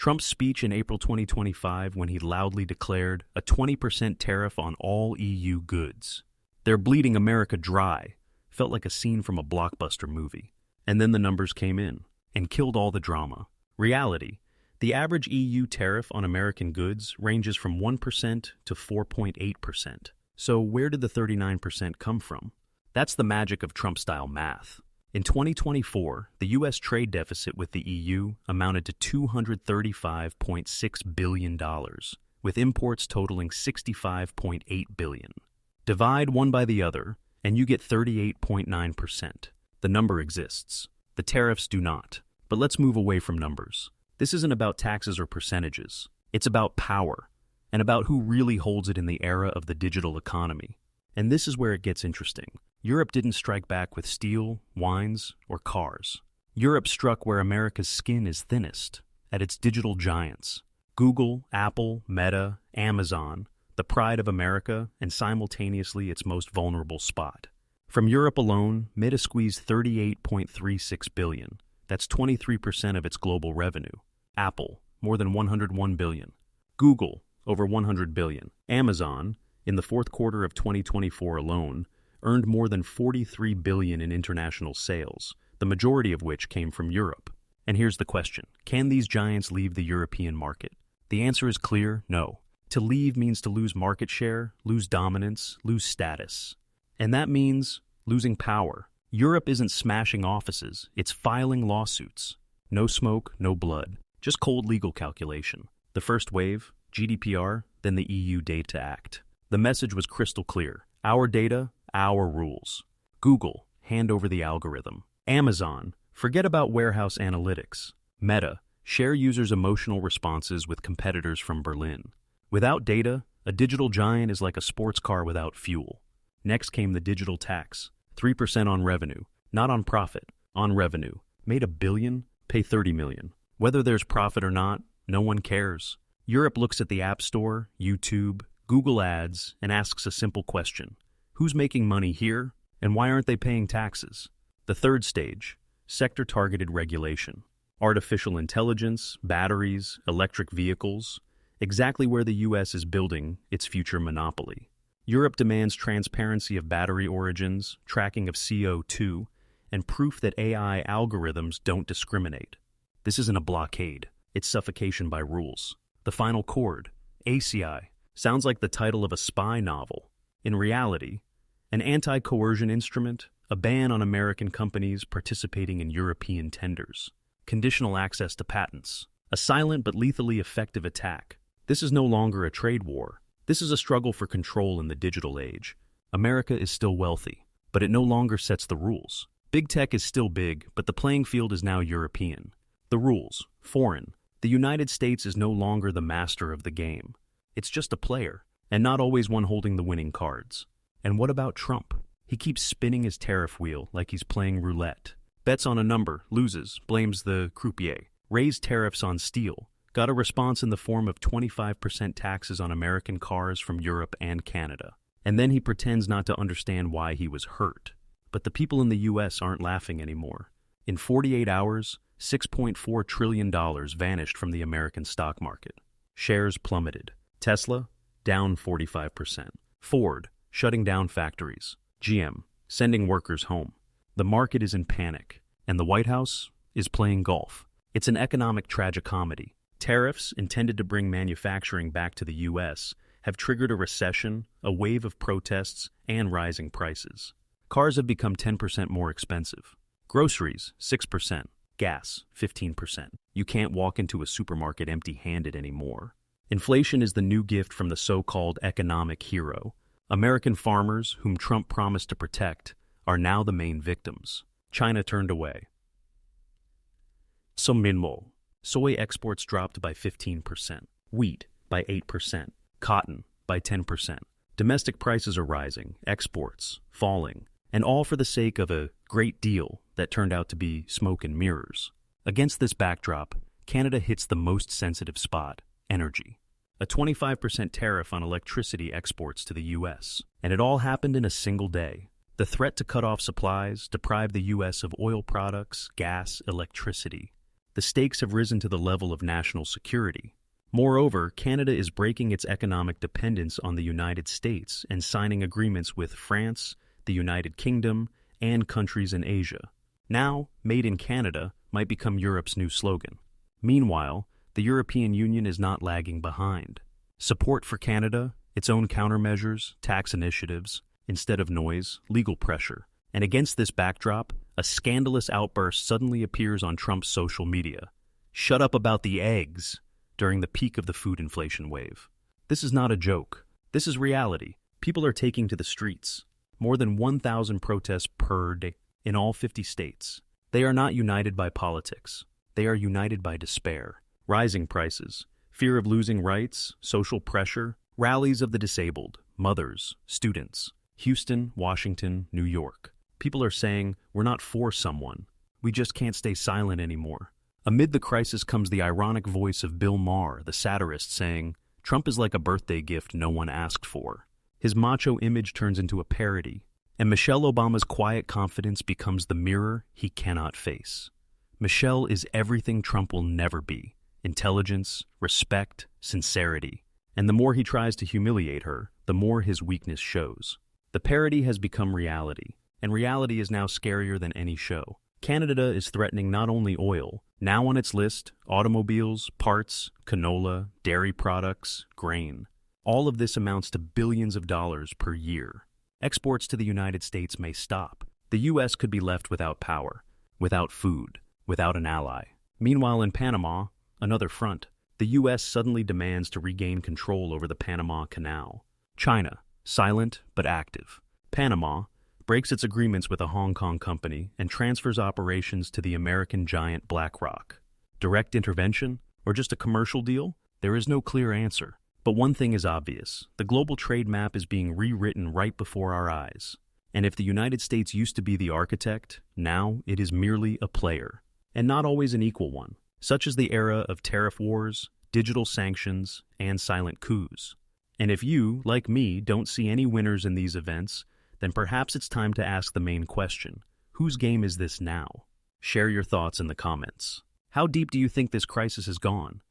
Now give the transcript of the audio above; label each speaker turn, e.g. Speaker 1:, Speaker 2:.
Speaker 1: Trump's speech in April 2025 when he loudly declared a 20% tariff on all EU goods. They're bleeding America dry felt like a scene from a blockbuster movie. And then the numbers came in and killed all the drama. Reality: the average EU tariff on American goods ranges from 1% to 4.8%. So where did the 39% come from? That's the magic of Trump-style math. In 2024, the U.S. trade deficit with the EU amounted to $235.6 billion, with imports totaling $65.8 billion. Divide one by the other, and you get 38.9%. The number exists. The tariffs do not. But let's move away from numbers. This isn't about taxes or percentages. It's about power, and about who really holds it in the era of the digital economy. And this is where it gets interesting. Europe didn't strike back with steel, wines, or cars. Europe struck where America's skin is thinnest, at its digital giants. Google, Apple, Meta, Amazon, the pride of America, and simultaneously its most vulnerable spot. From Europe alone, Meta squeezed $38.36 billion. That's 23% of its global revenue. Apple, more than $101 billion. Google, over $100 billion. Amazon, in the fourth quarter of 2024 alone, earned more than $43 billion in international sales, the majority of which came from Europe. And here's the question: can these giants leave the European market? The answer is clear: no. To leave means to lose market share, lose dominance, lose status. And that means losing power. Europe isn't smashing offices, it's filing lawsuits. No smoke, no blood, just cold legal calculation. The first wave, GDPR, then the EU Data Act. The message was crystal clear: our data, our rules. Google, hand over the algorithm. Amazon, forget about warehouse analytics. Meta, share users' emotional responses with competitors from Berlin. Without data, a digital giant is like a sports car without fuel. Next came the digital tax, 3% on revenue, not on profit, on revenue. Made $1 billion, pay $30 million. Whether there's profit or not, no one cares. Europe looks at the App Store, YouTube, Google Ads, and asks a simple question: who's making money here, and why aren't they paying taxes? The third stage, sector-targeted regulation. Artificial intelligence, batteries, electric vehicles, exactly where the U.S. is building its future monopoly. Europe demands transparency of battery origins, tracking of CO2, and proof that AI algorithms don't discriminate. This isn't a blockade, it's suffocation by rules. The final chord, ACI, sounds like the title of a spy novel. In reality, an anti-coercion instrument, a ban on American companies participating in European tenders, conditional access to patents, a silent but lethally effective attack. This is no longer a trade war. This is a struggle for control in the digital age. America is still wealthy, but it no longer sets the rules. Big tech is still big, but the playing field is now European. The rules, foreign. The United States is no longer the master of the game. It's just a player, and not always one holding the winning cards. And what about Trump? He keeps spinning his tariff wheel like he's playing roulette. Bets on a number, loses, blames the croupier. Raised tariffs on steel. Got a response in the form of 25% taxes on American cars from Europe and Canada. And then he pretends not to understand why he was hurt. But the people in the U.S. aren't laughing anymore. In 48 hours, $6.4 trillion vanished from the American stock market. Shares plummeted. Tesla, down 45%. Ford, shutting down factories. GM, sending workers home. The market is in panic, and the White House is playing golf. It's an economic tragicomedy. Tariffs, intended to bring manufacturing back to the U.S., have triggered a recession, a wave of protests, and rising prices. Cars have become 10% more expensive. Groceries, 6%. Gas, 15%. You can't walk into a supermarket empty-handed anymore. Inflation is the new gift from the so-called economic hero. American farmers, whom Trump promised to protect, are now the main victims. China turned away. Soy exports dropped by 15%, wheat by 8%, cotton by 10%. Domestic prices are rising, exports falling, and all for the sake of a great deal that turned out to be smoke and mirrors. Against this backdrop, Canada hits the most sensitive spot: energy. A 25% tariff on electricity exports to the U.S., and it all happened in a single day. The threat to cut off supplies deprived the U.S. of oil products, gas, electricity. The stakes have risen to the level of national security. Moreover, Canada is breaking its economic dependence on the United States and signing agreements with France, the United Kingdom, and countries in Asia. Now, Made in Canada might become Europe's new slogan. Meanwhile, the European Union is not lagging behind. Support for Canada, its own countermeasures, tax initiatives, instead of noise, legal pressure. And against this backdrop, a scandalous outburst suddenly appears on Trump's social media. "Shut up about the eggs," during the peak of the food inflation wave. This is not a joke. This is reality. People are taking to the streets. More than 1,000 protests per day in all 50 states. They are not united by politics. They are united by despair. Rising prices, fear of losing rights, social pressure, rallies of the disabled, mothers, students. Houston, Washington, New York. People are saying, we're not for someone. We just can't stay silent anymore. Amid the crisis comes the ironic voice of Bill Maher, the satirist, saying, Trump is like a birthday gift no one asked for. His macho image turns into a parody, and Michelle Obama's quiet confidence becomes the mirror he cannot face. Michelle is everything Trump will never be: intelligence, respect, sincerity. And the more he tries to humiliate her, the more his weakness shows. The parody has become reality, and reality is now scarier than any show. Canada is threatening not only oil, now on its list, automobiles, parts, canola, dairy products, grain. All of this amounts to billions of dollars per year. Exports to the United States may stop. The U.S. could be left without power, without food, without an ally. Meanwhile, in Panama, another front, the U.S. suddenly demands to regain control over the Panama Canal. China, silent but active. Panama breaks its agreements with a Hong Kong company and transfers operations to the American giant BlackRock. Direct intervention, or just a commercial deal? There is no clear answer. But one thing is obvious: the global trade map is being rewritten right before our eyes. And if the United States used to be the architect, now it is merely a player, and not always an equal one. Such is the era of tariff wars, digital sanctions, and silent coups. And if you, like me, don't see any winners in these events, then perhaps it's time to ask the main question: whose game is this now? Share your thoughts in the comments. How deep do you think this crisis has gone?